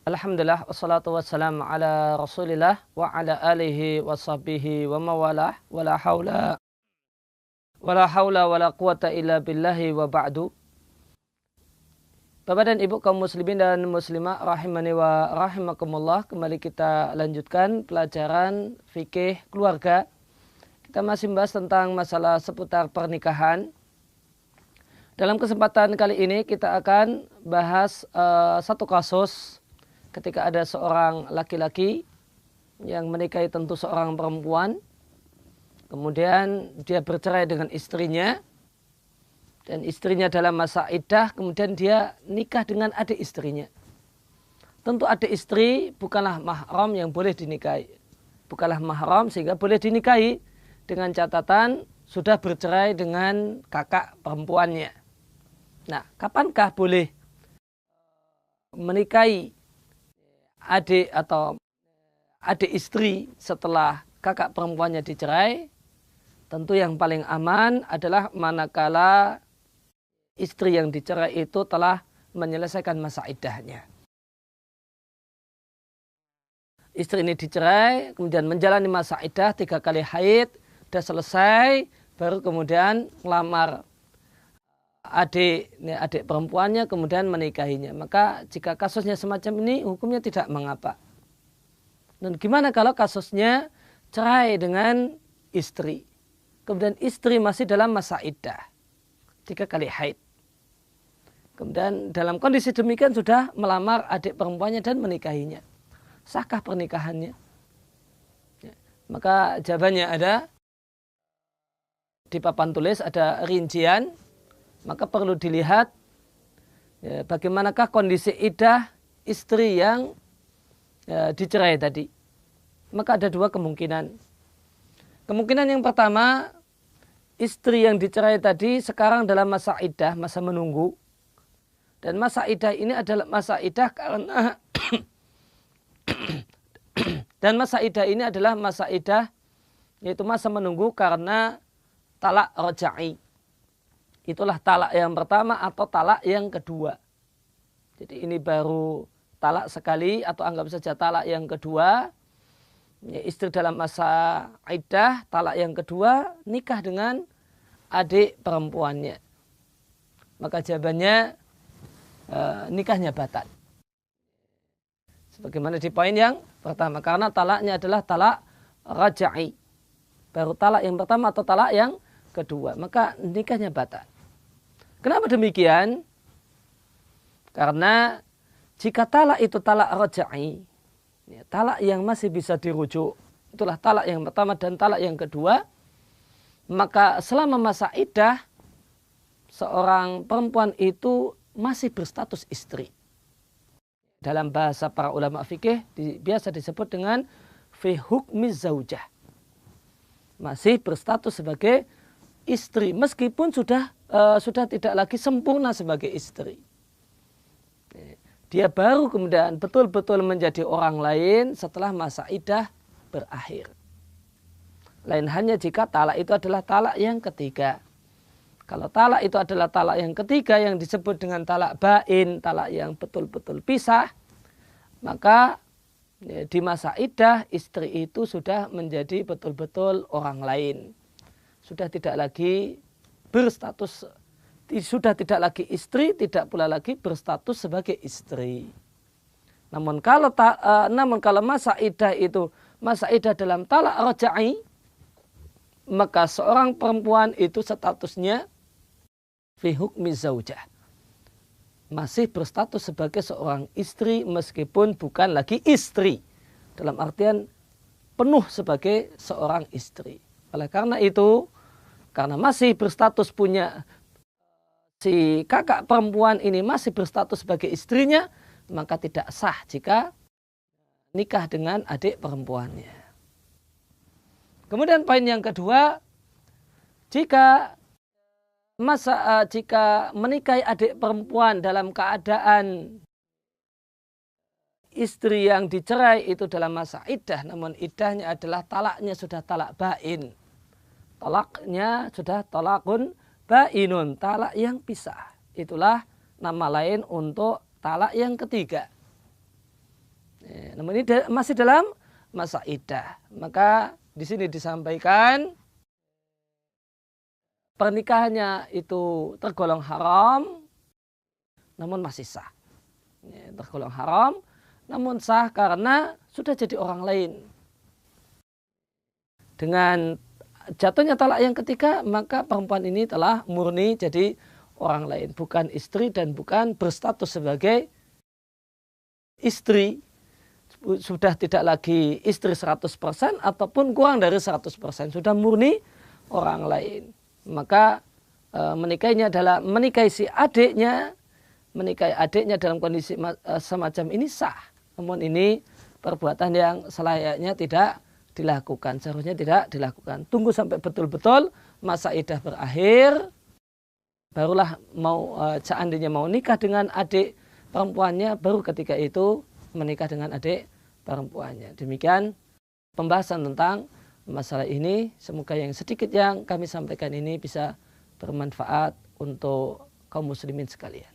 Alhamdulillah wassalatu wassalamu ala Rasulillah wa ala alihi wa sahbihi wa mawalah wala haula wala quwata illa billahi wa ba'du. Bapak dan Ibu kaum muslimin dan muslimah rahimani wa rahimakumullah, kembali kita lanjutkan pelajaran fikih keluarga. Kita masih membahas tentang masalah seputar pernikahan. Dalam kesempatan kali ini kita akan bahas satu kasus ketika ada seorang laki-laki yang menikahi tentu seorang perempuan, kemudian dia bercerai dengan istrinya, dan istrinya dalam masa iddah, kemudian dia nikah dengan adik istrinya. Tentu adik istri bukanlah mahram yang boleh dinikahi, bukanlah mahram sehingga boleh dinikahi, dengan catatan sudah bercerai dengan kakak perempuannya. Nah, kapankah boleh menikahi adik atau adik istri setelah kakak perempuannya dicerai? Tentu yang paling aman adalah manakala istri yang dicerai itu telah menyelesaikan masa iddahnya. Istri ini dicerai, kemudian menjalani masa iddah 3 kali haid, sudah selesai, baru kemudian melamar adik perempuannya, kemudian menikahinya. Maka jika kasusnya semacam ini, hukumnya tidak mengapa. Dan gimana kalau kasusnya cerai dengan istri, kemudian istri masih dalam masa iddah 3 kali haid, kemudian dalam kondisi demikian sudah melamar adik perempuannya dan menikahinya, sahkah pernikahannya? Maka jawabannya ada di papan tulis, ada rincian. Maka perlu dilihat bagaimanakah kondisi iddah istri yang dicerai tadi. Maka ada 2 kemungkinan. Kemungkinan yang pertama, istri yang dicerai tadi sekarang dalam masa iddah, masa menunggu. Dan masa iddah ini adalah masa iddah karena dan masa iddah ini adalah masa iddah, yaitu masa menunggu karena talak roja'i. Itulah talak yang pertama atau talak yang kedua. Jadi ini baru talak sekali atau anggap saja talak yang kedua. Ya, istri dalam masa iddah, talak yang kedua, nikah dengan adik perempuannya. Maka jawabannya nikahnya batal. Sebagaimana di poin yang pertama, karena talaknya adalah talak raja'i. Baru talak yang pertama atau talak yang kedua, maka nikahnya batal. Kenapa demikian? Karena jika talak itu talak raja'i, talak yang masih bisa dirujuk, itulah talak yang pertama dan talak yang kedua, maka selama masa iddah seorang perempuan itu masih berstatus istri. Dalam bahasa para ulama fikih biasa disebut dengan fi hukmi zaujah. Masih berstatus sebagai istri meskipun sudah tidak lagi sempurna sebagai istri. Dia baru kemudian betul-betul menjadi orang lain setelah masa iddah berakhir. Lain hanya jika talak itu adalah talak yang ketiga. Kalau talak itu adalah talak yang ketiga yang disebut dengan talak bain, talak yang betul-betul pisah, maka di masa iddah istri itu sudah menjadi betul-betul orang lain. Sudah tidak lagi berstatus, sudah tidak lagi istri, tidak pula lagi berstatus sebagai istri. Namun kalau masa iddah itu masa iddah dalam talak raja'i, maka seorang perempuan itu statusnya fi hukmi zaujah, masih berstatus sebagai seorang istri meskipun bukan lagi istri dalam artian penuh sebagai seorang istri. Oleh karena itu, karena masih berstatus punya si kakak perempuan ini masih berstatus sebagai istrinya, maka tidak sah jika nikah dengan adik perempuannya. Kemudian poin yang kedua, jika menikahi adik perempuan dalam keadaan istri yang dicerai itu dalam masa iddah, namun iddahnya adalah talaknya sudah talak bain. Talaknya sudah talakun bainun, talak yang pisah. Itulah nama lain untuk talak yang ketiga. Namun ini masih dalam masa iddah. Maka di sini disampaikan pernikahannya itu tergolong haram, namun masih sah. Tergolong haram, namun sah karena sudah jadi orang lain. Dengan jatuhnya talak yang ketiga, maka perempuan ini telah murni jadi orang lain. Bukan istri dan bukan berstatus sebagai istri. Sudah tidak lagi istri 100% ataupun kurang dari 100%. Sudah murni orang lain. Maka menikahinya adalah menikahi si adiknya. Menikahi adiknya dalam kondisi semacam ini sah. Namun ini perbuatan yang selayaknya tidak dilakukan. Seharusnya tidak dilakukan. Tunggu sampai betul-betul masa iddah berakhir. Barulah seandainya mau nikah dengan adik perempuannya, baru ketika itu menikah dengan adik perempuannya. Demikian pembahasan tentang masalah ini. Semoga yang sedikit yang kami sampaikan ini bisa bermanfaat untuk kaum muslimin sekalian.